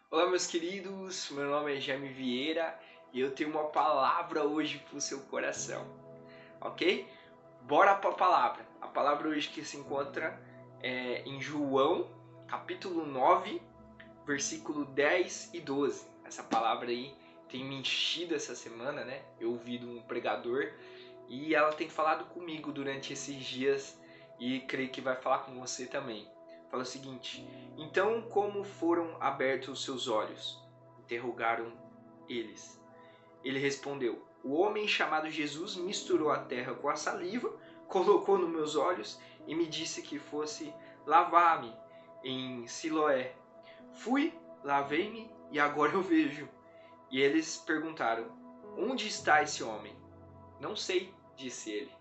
Olá, meus queridos, meu nome é Jaime Vieira e eu tenho uma palavra hoje para o seu coração, ok? Bora para a palavra. A palavra hoje que se encontra em João, capítulo 9, versículo 10 e 12. Essa palavra aí tem me enchido essa semana, né? Eu ouvi de um pregador e ela tem falado comigo durante esses dias e creio que vai falar com você também. Fala o seguinte: então, como foram abertos os seus olhos? Interrogaram eles. Ele respondeu: o homem chamado Jesus misturou a terra com a saliva, colocou nos meus olhos e me disse que fosse lavar-me em Siloé. Fui, lavei-me e agora eu vejo. E eles perguntaram: onde está esse homem? Não sei, disse ele.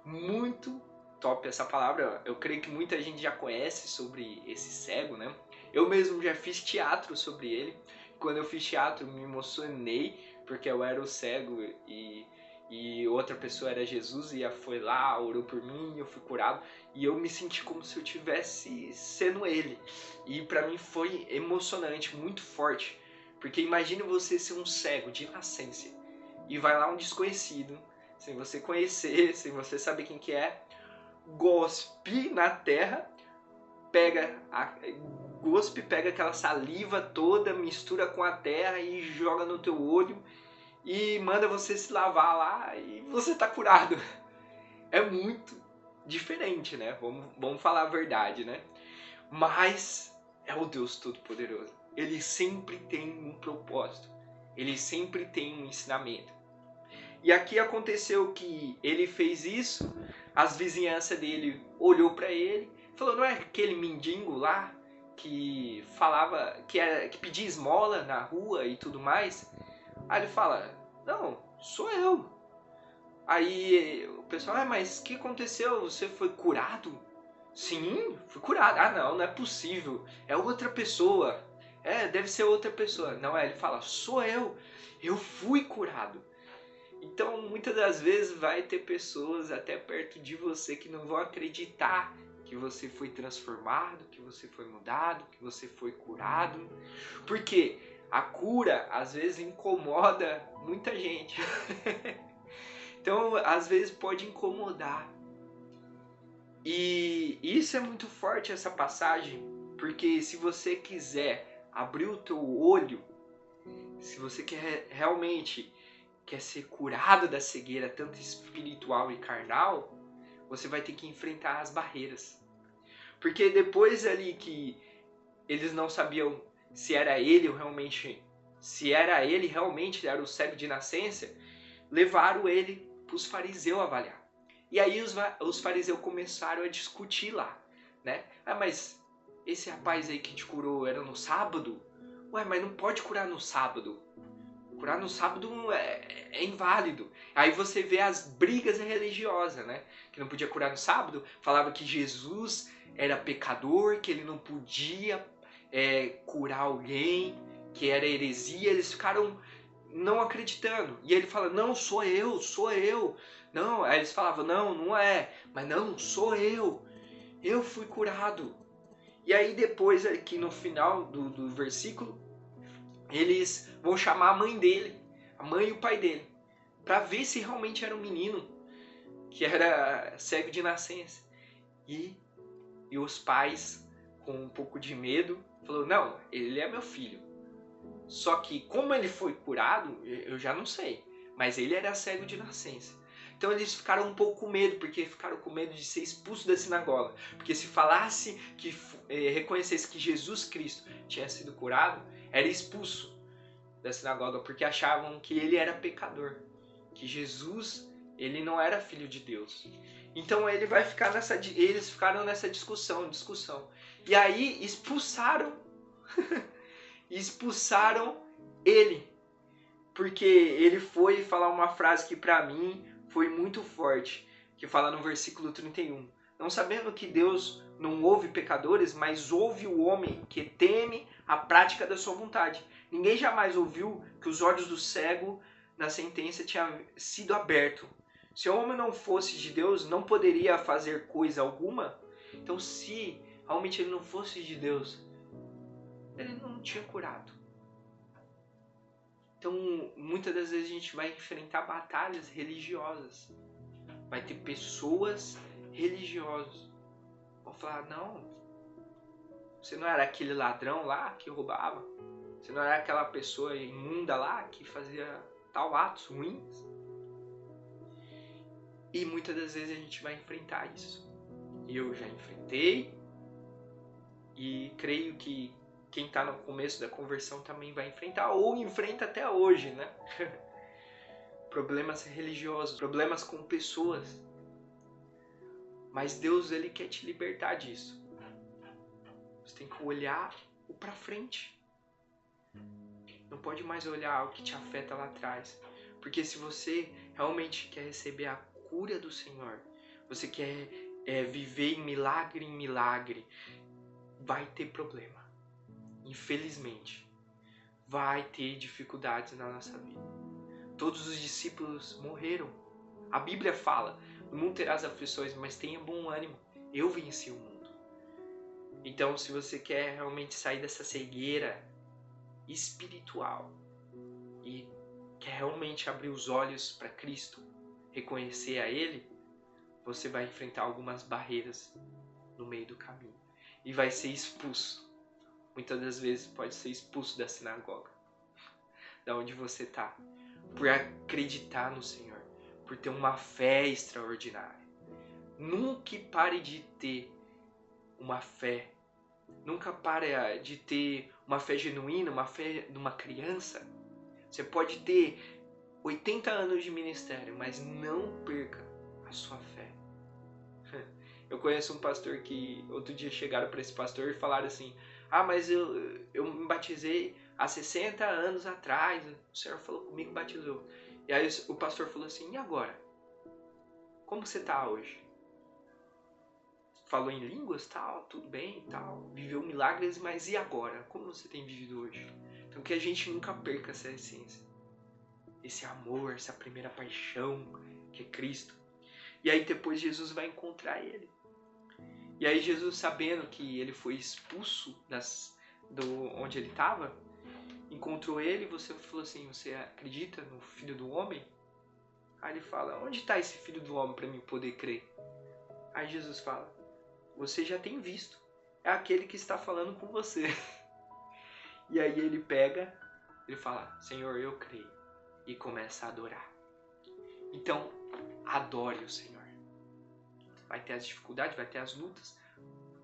Muito top essa palavra. Eu creio que muita gente já conhece sobre esse cego, né? Eu mesmo já fiz teatro sobre ele. Quando eu fiz teatro, me emocionei porque eu era o cego e outra pessoa era Jesus e foi lá, orou por mim, eu fui curado e eu me senti como se eu tivesse sendo ele. E para mim foi emocionante, muito forte, porque imagine você ser um cego de nascença e vai lá um desconhecido, sem você conhecer, sem você saber quem que é, gospe na terra, pega aquela saliva toda, mistura com a terra e joga no teu olho e manda você se lavar lá e você tá curado. É muito diferente, né? Vamos falar a verdade, né? Mas é o Deus Todo-Poderoso. Ele sempre tem um propósito. Ele sempre tem um ensinamento. E aqui aconteceu que ele fez isso, as vizinhanças dele olhou para ele, falou: não é aquele mendigo lá que falava que pedia esmola na rua e tudo mais? Aí ele fala: não, sou eu. Aí o pessoal: mas o que aconteceu? Você foi curado? Sim, fui curado. Ah, não, não é possível. É outra pessoa. Deve ser outra pessoa. Não, aí ele fala: sou eu. Eu fui curado. Então, muitas das vezes vai ter pessoas até perto de você que não vão acreditar que você foi transformado, que você foi mudado, que você foi curado. Porque a cura às vezes incomoda muita gente. Então, às vezes pode incomodar. E isso é muito forte, essa passagem, porque se você quiser abrir o teu olho, se você quer realmente quer ser curado da cegueira, tanto espiritual e carnal, você vai ter que enfrentar as barreiras. Porque depois ali que eles não sabiam se era ele realmente, se era ele realmente era o cego de nascença, levaram ele para os fariseus avaliar. E aí os fariseus começaram a discutir lá, né? Ah, mas esse rapaz aí que te curou era no sábado? Ué, mas não pode curar no sábado. Curar no sábado é inválido. Aí você vê as brigas religiosas, né? Que não podia curar no sábado. Falava que Jesus era pecador, que ele não podia curar alguém, que era heresia. Eles ficaram não acreditando. E ele fala: não, sou eu, sou eu. Não, aí eles falavam: não, não é. Mas não, sou eu. Eu fui curado. E aí depois, aqui no final do versículo, eles vão chamar a mãe dele, a mãe e o pai dele, para ver se realmente era um menino que era cego de nascença. E, e os pais, com um pouco de medo, falou: não, ele é meu filho. Só que como ele foi curado, eu já não sei, mas ele era cego de nascença. Então eles ficaram um pouco com medo, porque ficaram com medo de ser expulso da sinagoga. Porque se falasse que reconhecesse que Jesus Cristo tinha sido curado, era expulso da sinagoga, porque achavam que ele era pecador, que Jesus ele não era filho de Deus. Então eles ficaram nessa discussão. E aí expulsaram ele, porque ele foi falar uma frase que para mim foi muito forte, que fala no versículo 31. Não sabendo que Deus não ouve pecadores, mas ouve o homem que teme a prática da sua vontade. Ninguém jamais ouviu que os olhos do cego na sentença tinham sido abertos. Se o homem não fosse de Deus, não poderia fazer coisa alguma. Então, se realmente ele não fosse de Deus, ele não tinha curado. Então, muitas das vezes a gente vai enfrentar batalhas religiosas. Vai ter pessoas religiosas. Vão falar, não, você não era aquele ladrão lá que roubava? Você não era aquela pessoa imunda lá que fazia tal atos ruins? E muitas das vezes a gente vai enfrentar isso. Eu já enfrentei e creio que quem está no começo da conversão também vai enfrentar, ou enfrenta até hoje, né? Problemas religiosos, problemas com pessoas. Mas Deus, ele quer te libertar disso. Você tem que olhar o para frente. Não pode mais olhar o que te afeta lá atrás. Porque se você realmente quer receber a cura do Senhor, você quer viver em milagre, vai ter problema. Infelizmente, vai ter dificuldades na nossa vida. Todos os discípulos morreram. A Bíblia fala, no mundo terás aflições, mas tenha bom ânimo. Eu venci o mundo. Então, se você quer realmente sair dessa cegueira espiritual e quer realmente abrir os olhos para Cristo, reconhecer a Ele, você vai enfrentar algumas barreiras no meio do caminho e vai ser expulso. Muitas das vezes pode ser expulso da sinagoga, da onde você está, por acreditar no Senhor, por ter uma fé extraordinária. Nunca pare de ter uma fé. Nunca pare de ter uma fé genuína, uma fé de uma criança. Você pode ter 80 anos de ministério, mas não perca a sua fé. Eu conheço um pastor que outro dia chegaram para esse pastor e falaram assim: ah, mas eu me batizei há 60 anos atrás, o Senhor falou comigo, batizou. E aí o pastor falou assim: e agora? Como você está hoje? Falou em línguas, tal, tudo bem, tal, viveu milagres, mas e agora? Como você tem vivido hoje? Então que a gente nunca perca essa essência, esse amor, essa primeira paixão que é Cristo. E aí depois Jesus vai encontrar ele. E aí Jesus, sabendo que ele foi expulso onde ele estava, encontrou ele e você falou assim: você acredita no Filho do Homem? Aí ele fala: onde está esse Filho do Homem para mim poder crer? Aí Jesus fala: você já tem visto, é aquele que está falando com você. E aí ele pega, ele fala: Senhor, eu creio, e começa a adorar. Então, adore o Senhor. Vai ter as dificuldades, vai ter as lutas,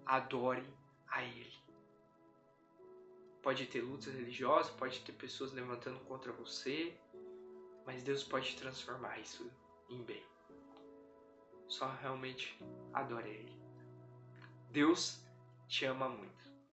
adore a Ele. Pode ter lutas religiosas, pode ter pessoas levantando contra você, mas Deus pode transformar isso em bem. Só realmente adore a Ele. Deus te ama muito.